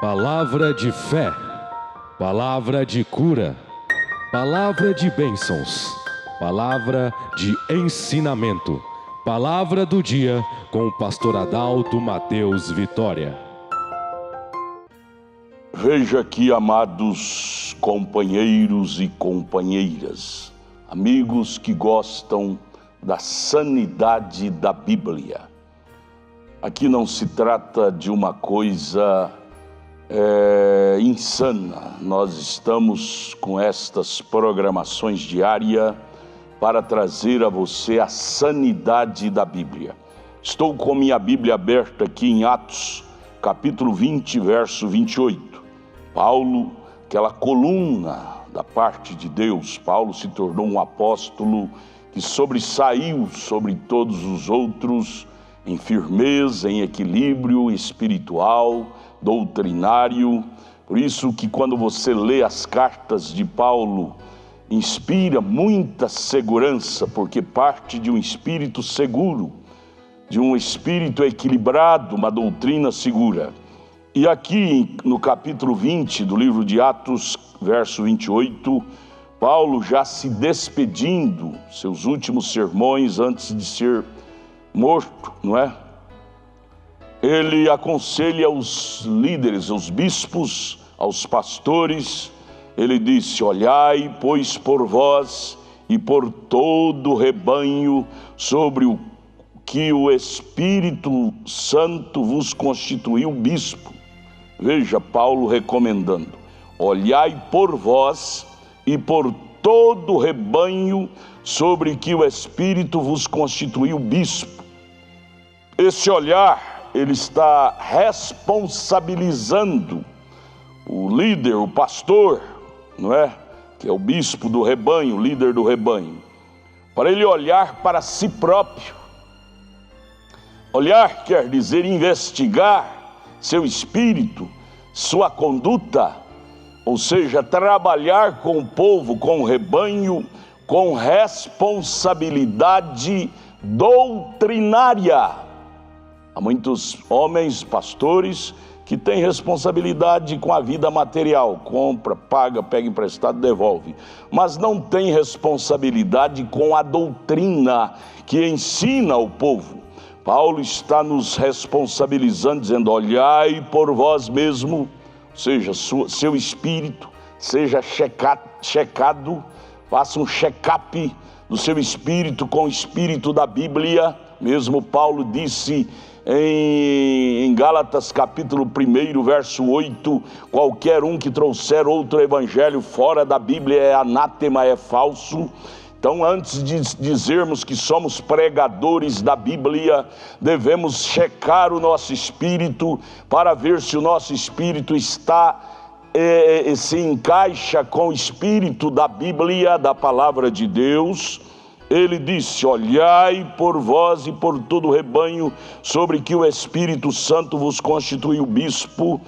Palavra de fé, palavra de cura, palavra de bênçãos, palavra de ensinamento, palavra do dia com o pastor Adalto Mateus Vitória. Veja aqui, amados companheiros e companheiras, amigos que gostam da sanidade da Bíblia. Aqui não se trata de uma coisa insana. Nós estamos com estas programações diárias para trazer a você a sanidade da Bíblia. Estou com minha Bíblia aberta aqui em Atos, capítulo 20, verso 28. Paulo, aquela coluna da parte de Deus, Paulo se tornou um apóstolo que sobressaiu sobre todos os outros em firmeza, em equilíbrio espiritual, doutrinário. Por isso que quando você lê as cartas de Paulo, inspira muita segurança, porque parte de um espírito seguro, de um espírito equilibrado, uma doutrina segura. E aqui no capítulo 20 do livro de Atos, verso 28, Paulo já se despedindo, seus últimos sermões antes de ser morto, não é? Ele aconselha aos líderes, aos bispos, aos pastores. Ele disse: olhai, pois, por vós e por todo o rebanho sobre o que o Espírito Santo vos constituiu bispo. Veja Paulo recomendando: olhai por vós e por todo o rebanho sobre que o Espírito vos constituiu bispo. Esse olhar, ele está responsabilizando o líder, o pastor, não é? Que é o bispo do rebanho, o líder do rebanho, para ele olhar para si próprio. Olhar quer dizer investigar seu espírito, sua conduta, ou seja, trabalhar com o povo, com o rebanho, com responsabilidade doutrinária. Há muitos homens, pastores, que têm responsabilidade com a vida material, compra, paga, pega emprestado, devolve, mas não tem responsabilidade com a doutrina que ensina ao povo. Paulo está nos responsabilizando, dizendo: olhai por vós mesmo, ou seja, seu espírito seja checado, faça um check-up do seu espírito com o espírito da Bíblia. Mesmo Paulo disse em Gálatas capítulo 1, verso 8, qualquer um que trouxer outro evangelho fora da Bíblia é anátema, é falso. Então, antes de dizermos que somos pregadores da Bíblia, devemos checar o nosso espírito para ver se o nosso espírito se encaixa com o espírito da Bíblia, da palavra de Deus. Ele disse: olhai por vós e por todo o rebanho sobre que o Espírito Santo vos constituiu bispo,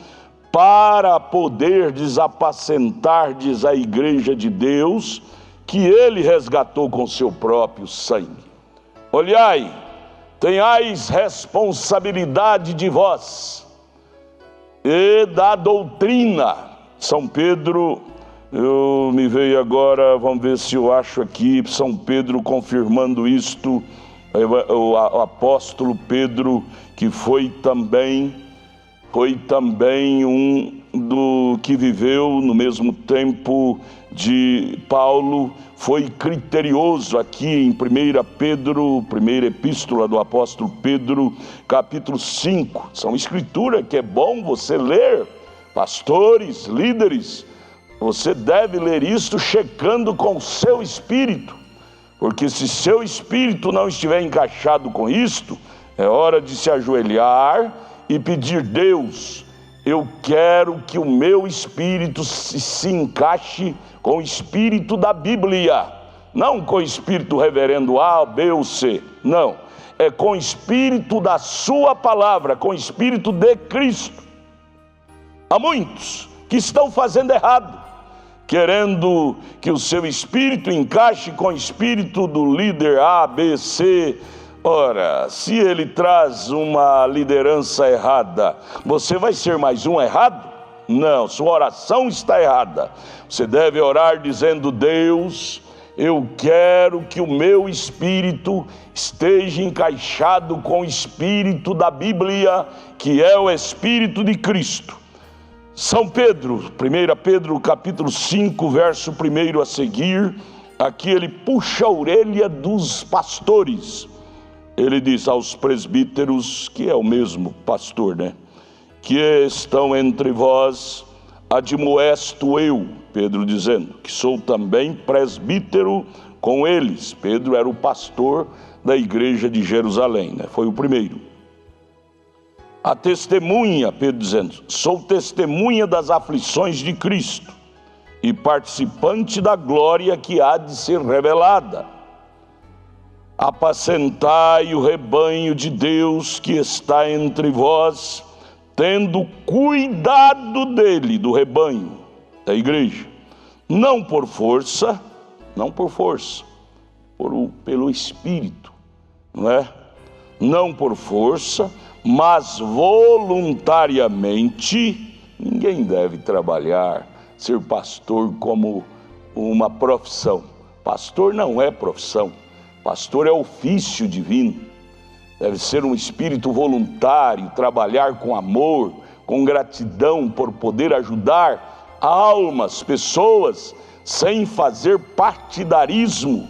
para poderdes apacentardes a igreja de Deus, que ele resgatou com seu próprio sangue. Olhai, tenhais responsabilidade de vós e da doutrina. São Pedro, me veio agora, vamos ver se eu acho aqui, São Pedro confirmando isto, o apóstolo Pedro, que foi também um do que viveu no mesmo tempo de Paulo, foi criterioso aqui em 1 Pedro, primeira epístola do apóstolo Pedro, capítulo 5, são escrituras que é bom você ler, pastores, líderes, você deve ler isto checando com o seu espírito, porque se seu espírito não estiver encaixado com isto, é hora de se ajoelhar e pedir: Deus, eu quero que o meu espírito se encaixe com o espírito da Bíblia, não com o espírito reverendo A, B ou C, não, é com o espírito da sua palavra, com o espírito de Cristo. Há muitos que estão fazendo errado, querendo que o seu espírito encaixe com o espírito do líder A, B, C. Ora, se ele traz uma liderança errada, você vai ser mais um errado? Não, sua oração está errada. Você deve orar dizendo: Deus, eu quero que o meu espírito esteja encaixado com o espírito da Bíblia, que é o Espírito de Cristo. São Pedro, 1 Pedro capítulo 5, verso 1 a seguir, aqui ele puxa a orelha dos pastores. Ele diz aos presbíteros, que é o mesmo pastor, né? Que estão entre vós, admoesto eu, Pedro dizendo, que sou também presbítero com eles. Pedro era o pastor da igreja de Jerusalém, né? Foi o primeiro. A testemunha, Pedro dizendo, sou testemunha das aflições de Cristo e participante da glória que há de ser revelada. Apacentai o rebanho de Deus que está entre vós, tendo cuidado dele, do rebanho, da igreja, não por força, pelo Espírito, não é? Não por força, mas voluntariamente. Ninguém deve trabalhar, ser pastor como uma profissão. Pastor não é profissão, pastor é ofício divino. Deve ser um espírito voluntário, trabalhar com amor, com gratidão por poder ajudar almas, pessoas, sem fazer partidarismo,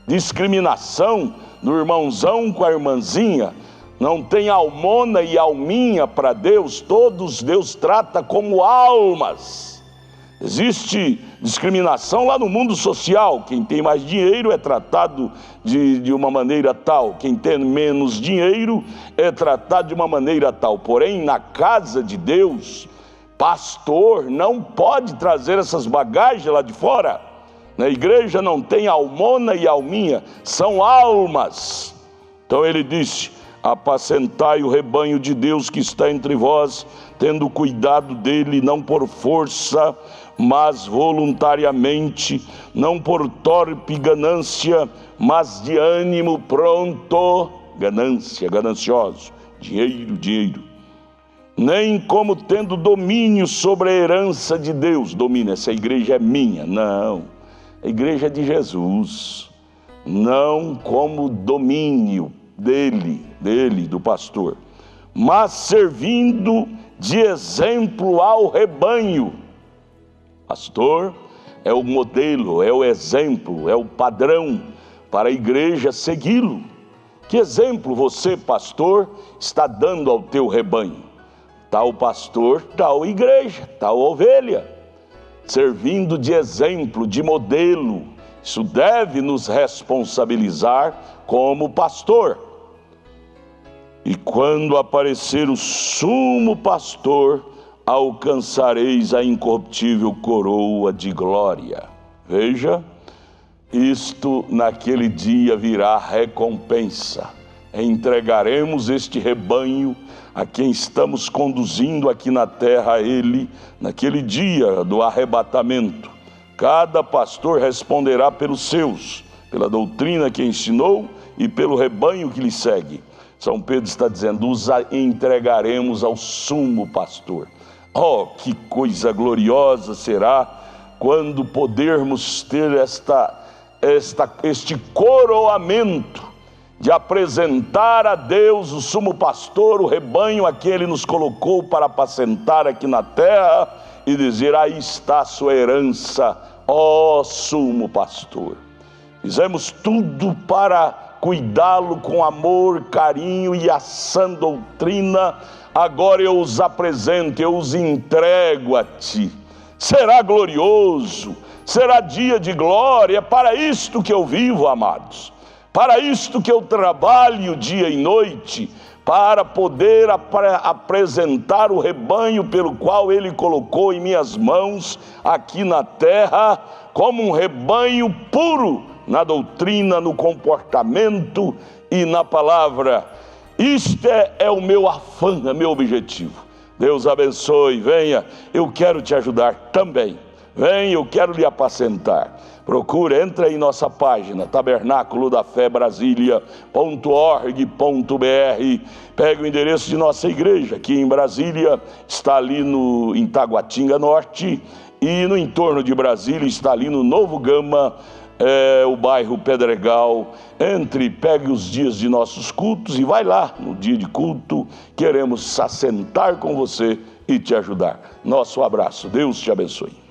discriminação do irmãozão com a irmãzinha. Não tem almona e alminha para Deus, todos Deus trata como almas. Existe discriminação lá no mundo social. Quem tem mais dinheiro é tratado de uma maneira tal, quem tem menos dinheiro é tratado de uma maneira tal. Porém, na casa de Deus, pastor não pode trazer essas bagagens lá de fora. Na igreja não tem almona e alminha, são almas. Então ele disse: apacentai o rebanho de Deus que está entre vós, tendo cuidado dele, não por força, mas voluntariamente, não por torpe ganância, mas de ânimo pronto. Ganância, ganancioso, dinheiro. Nem como tendo domínio sobre a herança de Deus. Domínio, essa igreja é minha. Não, a igreja é de Jesus. Não como domínio dele, do pastor, mas servindo de exemplo ao rebanho. Pastor é o modelo, é o exemplo, é o padrão para a igreja segui-lo. Que exemplo você, pastor, está dando ao teu rebanho? Tal pastor, tal igreja, tal ovelha, servindo de exemplo, de modelo. Isso deve nos responsabilizar como pastor. E quando aparecer o sumo pastor, alcançareis a incorruptível coroa de glória. Veja, isto naquele dia virá recompensa. Entregaremos este rebanho a quem estamos conduzindo aqui na terra, a ele, naquele dia do arrebatamento. Cada pastor responderá pelos seus, pela doutrina que ensinou e pelo rebanho que lhe segue. São Pedro está dizendo: os entregaremos ao sumo pastor. Oh, que coisa gloriosa será quando podermos ter este coroamento de apresentar a Deus, o sumo pastor, o rebanho a que Ele nos colocou para apacentar aqui na terra, e dizer: aí está a sua herança, ó sumo pastor. Fizemos tudo para cuidá-lo com amor, carinho e a sã doutrina. Agora eu os apresento, eu os entrego a ti. Será glorioso, será dia de glória. É para isto que eu vivo, amados. Para isto que eu trabalho dia e noite, para poder apresentar o rebanho pelo qual Ele colocou em minhas mãos aqui na terra, como um rebanho puro na doutrina, no comportamento e na palavra. Isto é o meu afã, é meu objetivo. Deus abençoe, venha, eu quero te ajudar também. Venha, eu quero lhe apacentar. Procura, entra aí em nossa página, tabernaculodafebrasilia.org.br. Pega o endereço de nossa igreja, aqui em Brasília, está ali em Taguatinga Norte, e no entorno de Brasília está ali no Novo Gama, o bairro Pedregal. Entre, pegue os dias de nossos cultos e vai lá no dia de culto. Queremos assentar com você e te ajudar. Nosso abraço. Deus te abençoe.